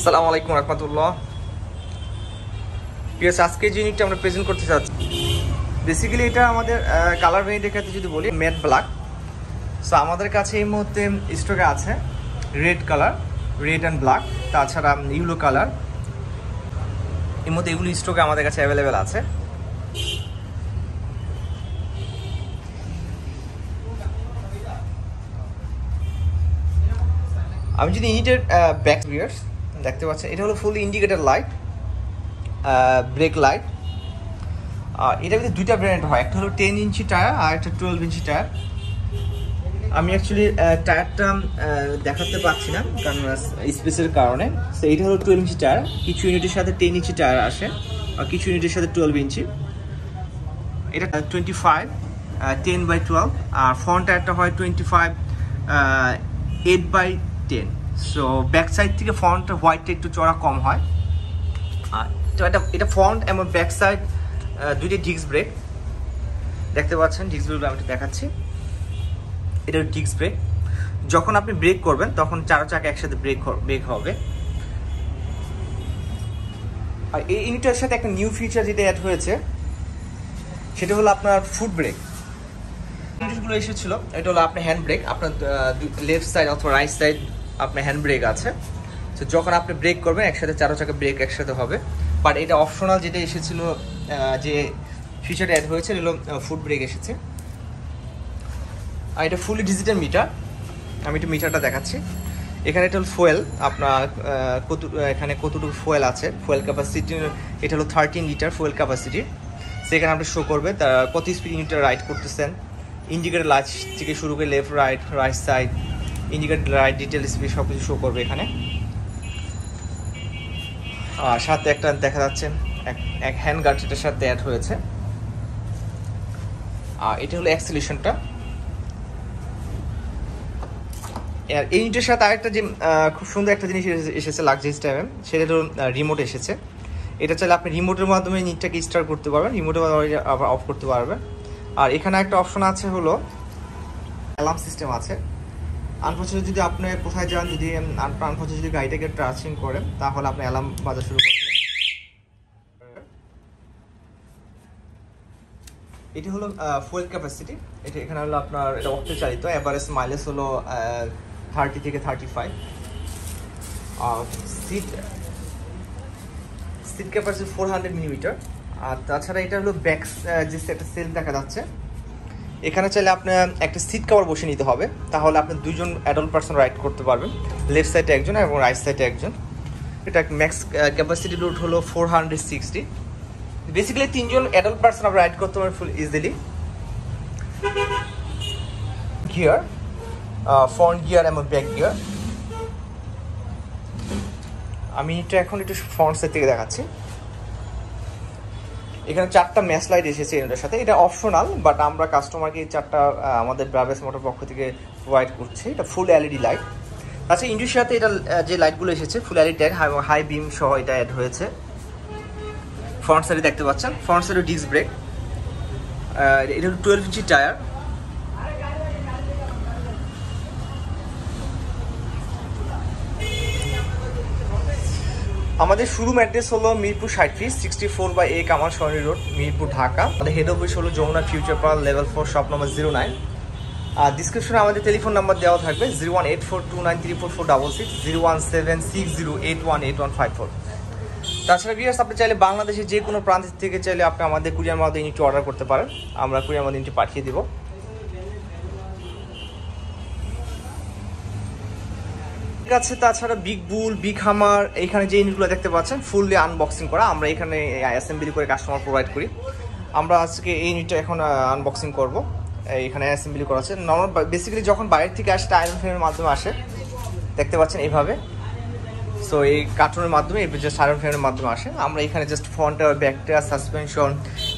আসসালামু আলাইকুম রাহমাতুল্লাহ। পিএস আজকে যে ইউনিটটা আমরা প্রেজেন্ট করতে চাচ্ছি, বেসিক্যালি এটা আমাদের কালার ভেরিয়েন্টের ক্ষেত্রে যদি বলি ম্যাট ব্ল্যাক। সো আমাদের কাছে এই মুহূর্তে স্টকে আছে red colour, red and black, তাছাড়া ইয়েলো কালার। এর মধ্যে এগুলো স্টকে আমাদের কাছে অ্যাভেলেবেল আছে। আমি যদি ইউনিটের ব্যাক ভিউয়ার্স দেখতে পাচ্ছেন, এটা হলো ফুল ইন্ডিকেটর লাইট, ব্রেক লাইট। এটার ভিতরে দুইটা ভ্যারিয়েন্ট হয়, একটা হলো 10 ইঞ্চি টায়ার আর একটা 12 ইঞ্চি টায়ার। আমি অ্যাকচুয়ালি টায়ারটা দেখাতে পাচ্ছি না কারণ স্পেসের কারণে। সো এইটা হলো 12 ইঞ্চি টায়ার। কিছু ইউনিটের সাথে 10 ইঞ্চি টায়ার আসে আর কিছু ইউনিটের সাথে 12 ইঞ্চি। এটা 25 10/12 আর ফ্রন্ট টায়ারটা হয় 25 8/10। সো ব্যাক সাইড থেকে ফ্রন্ট হোয়াইটটা একটু চড়া কম হয়। তো এটা ফ্রন্ট এবং ব্যাক সাইড দুইটা ডিস্ক ব্রেক দেখতে পাচ্ছেন। ডিস্ক ব্রেকগুলো আমি দেখাচ্ছি। এটা ডিস্ক ব্রেক। যখন আপনি ব্রেক করবেন তখন চারো চাকা একসাথে ব্রেক হবে। আর এই ইউনিটের সাথে একটা নিউ ফিচার যেটা অ্যাড হয়েছে সেটা হলো আপনার ফুট ব্রেক। ইউনিটগুলো এসেছিল, এটা হলো আপনার হ্যান্ড ব্রেক। আপনার লেফট সাইড অথবা রাইট সাইড আপনার হ্যান্ড ব্রেক আছে। তো যখন আপনি ব্রেক করবেন একসাথে চারো চাকা ব্রেক একসাথে হবে। বাট এটা অপশনাল যেটা এসেছিল, যে ফিচারটা অ্যাড হয়েছে এগুলো ফুট ব্রেক এসেছে। আর এটা ফুলি ডিজিটাল মিটার। আমি একটু মিটারটা দেখাচ্ছি। এখানে এটা হলো ফুয়েল, আপনার এখানে কতটুকু ফুয়েল আছে, ফুয়েল ক্যাপাসিটি। এটা হলো 13 লিটার ফুয়েল ক্যাপাসিটি। সেখানে আপনি শো করবে তার কত স্পিড ইউনিটটা রাইড করতেছেন। ইন্ডিকেটর লাইট থেকে শুরু করে left right side, indicator light detail speed সব কিছু শো করবে এখানে। আর সাথে একটা দেখা যাচ্ছে এক হ্যান্ড গার্ড এটার সাথে অ্যাড হয়েছে। আর এটা হলো অ্যাক্সিলারেশনটা। আর এই ইউনিটের সাথে আরেকটা যে খুব সুন্দর একটা জিনিস এসেছে লাক্সারিস টাইমে, সেটা হলো রিমোট এসেছে। এটা চাইলে আপনি রিমোটের মাধ্যমে ইউনিটটাকে স্টার্ট করতে পারবেন, রিমোটের মাধ্যমে আবার অফ করতে পারবেন। আর এখানে একটা অপশন আছে হলো অ্যালার্ম সিস্টেম আছে। আনফর্চুনেটলি যদি আপনি কোথায় যান, যদি আনফর্চুনেটলি যদি গাড়িটাকে ট্রাচিং করেন তাহলে আপনি অ্যালার্ম বাজা শুরু করবেন। এটি হলো ফুয়েল ক্যাপাসিটি। এটা এখানে হলো আপনার এটা অক্টে চালিত। এভারেজ মাইলেজ হলো 30 থেকে 35। Seat capacity 400 millimetre. আর তাছাড়া এটা হলো ব্যাক যে একটা সেলফ দেখা যাচ্ছে, এখানে চাইলে আপনার একটা সিট কভার বসে নিতে হবে, তাহলে আপনি দুইজন অ্যাডাল্ট পারসন রাইড করতে পারবেন, লেফট সাইডে একজন এবং রাইট সাইডে একজন। এটা ম্যাক্স ক্যাপাসিটি লোড হলো 460। বেসিক্যালি তিনজন অ্যাডাল্ট পারসন আপনি রাইড করতে পারবেন ফুল ইজিলি। গিয়ার, ফ্রন্ট গিয়ার এবং ব্যাক গিয়ার। আমি এটা এখন একটু ফ্রন্ট সাইড থেকে দেখাচ্ছি। এখানে 4টা ম্যাচ লাইট এসেছে এটার সাথে। এটা অপশনাল, বাট আমরা কাস্টমারকে এই 4টা আমাদের ব্রাভেস মোটর পক্ষ থেকে প্রোভাইড করছি। এটা ফুল এলইডি লাইট। আচ্ছা, ইন্ডিয়ার সাথে এটা যে লাইটগুলো এসেছে full LED light, high beam সহ এটা অ্যাড হয়েছে। ফ্রন্ট সাইডে দেখতে পাচ্ছেন, ফ্রন্ট সাইডে ডিস্ক ব্রেক। এটা হলো 12 ইঞ্চি টায়ার। আমাদের শোরুম অ্যাড্রেস হলো মিরপুর 60 64/A কামাল সরণি রোড, মিরপুর, ঢাকা। আমাদের হেড অফিস হলো Jamuna future park, level 4, shop number 09। আর ডিসক্রিপশনে আমাদের টেলিফোন নাম্বার দেওয়া থাকবে 01842934466, 01760818154। তাছাড়া ভিউয়ার্স, আপনি চাইলে বাংলাদেশের যে কোনো প্রান্ত থেকে চাইলে আপনি আমাদের কুরিয়ার মাধ্যমে ইউনিট অর্ডার করতে পারেন, আমরা কুরিয়ার মাধ্যমে ইউনিট পাঠিয়ে দিব। ঠিক আছে। তাছাড়া বিগ বুল, বিগ হামার, এইখানে যে ইউনিটগুলো দেখতে পাচ্ছেন ফুললি আনবক্সিং করা, আমরা এখানে অ্যাসেম্বলি করে কাস্টমার প্রোভাইড করি। আমরা আজকে এই ইউনিটটা এখন আনবক্সিং করব। এখানে অ্যাসেম্বলি করা আছে। নর্মাল বেসিক্যালি যখন বাইরের থেকে আসে আয়রন ফ্রেমের মাধ্যমে আসে, দেখতে পাচ্ছেন এইভাবে। সো এই কার্টুনের মাধ্যমে জাস্ট আয়রন ফ্রেমের মাধ্যমে আসে। আমরা এখানে জাস্ট ফ্রন্টটা, ব্যাকটা, সাসপেনশন,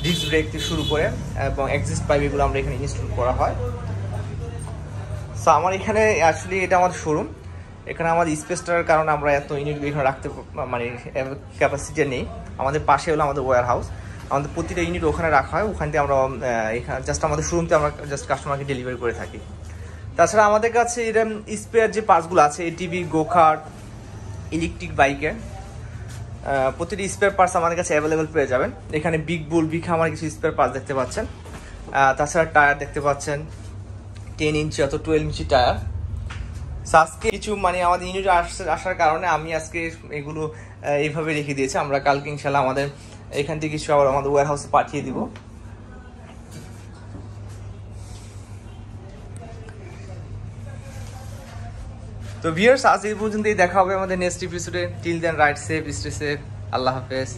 ডিস্ক ব্রেক থেকে শুরু করে এবং এক্সিস্ট পাইপ এগুলো আমরা এখানে ইনস্টল করা হয়। সো আমার এখানে অ্যাকচুয়ালি এটা আমাদের শোরুম। এখানে আমাদের স্পেসটার কারণে আমরা এত ইউনিট এখানে রাখতে মানে ক্যাপাসিটি নেই। আমাদের পাশে হলো আমাদের ওয়্যার হাউস, আমাদের প্রতিটা ইউনিট ওখানে রাখা হয়। ওখান থেকে আমরা এখানে জাস্ট আমাদের শোরুমতে আমরা জাস্ট কাস্টমারকে ডেলিভারি করে থাকি। তাছাড়া আমাদের কাছে এরকম স্পেয়ার যে পার্টসগুলো আছে, এটিভি, গোকার্ট, ইলেকট্রিক বাইকের প্রতিটি স্পেয়ার পার্টস আমাদের কাছে অ্যাভেলেবেল পেয়ে যাবেন। এখানে বিগ বুল বিগ হামার কিছু স্পেয়ার পার্টস দেখতে পাচ্ছেন। তাছাড়া টায়ার দেখতে পাচ্ছেন 10 ইঞ্চি অথবা 12 ইঞ্চি টায়ার। আজকে কিছু মানে আমাদের ইউনিটে আসার কারণে আমি আজকে এগুলো এইভাবে রেখে দিয়েছি। আমরা কালকে ইনশাল্লাহ আমাদের এখান থেকে কিছু আবার আমাদের ওয়্যার হাউসে পাঠিয়ে দিব। তো ভিউয়ার্স, আজ এই পর্যন্তই, দেখা হবে আমাদের নেক্সট এপিসোডে। Till then ride safe, stay safe, আল্লাহ হাফেজ।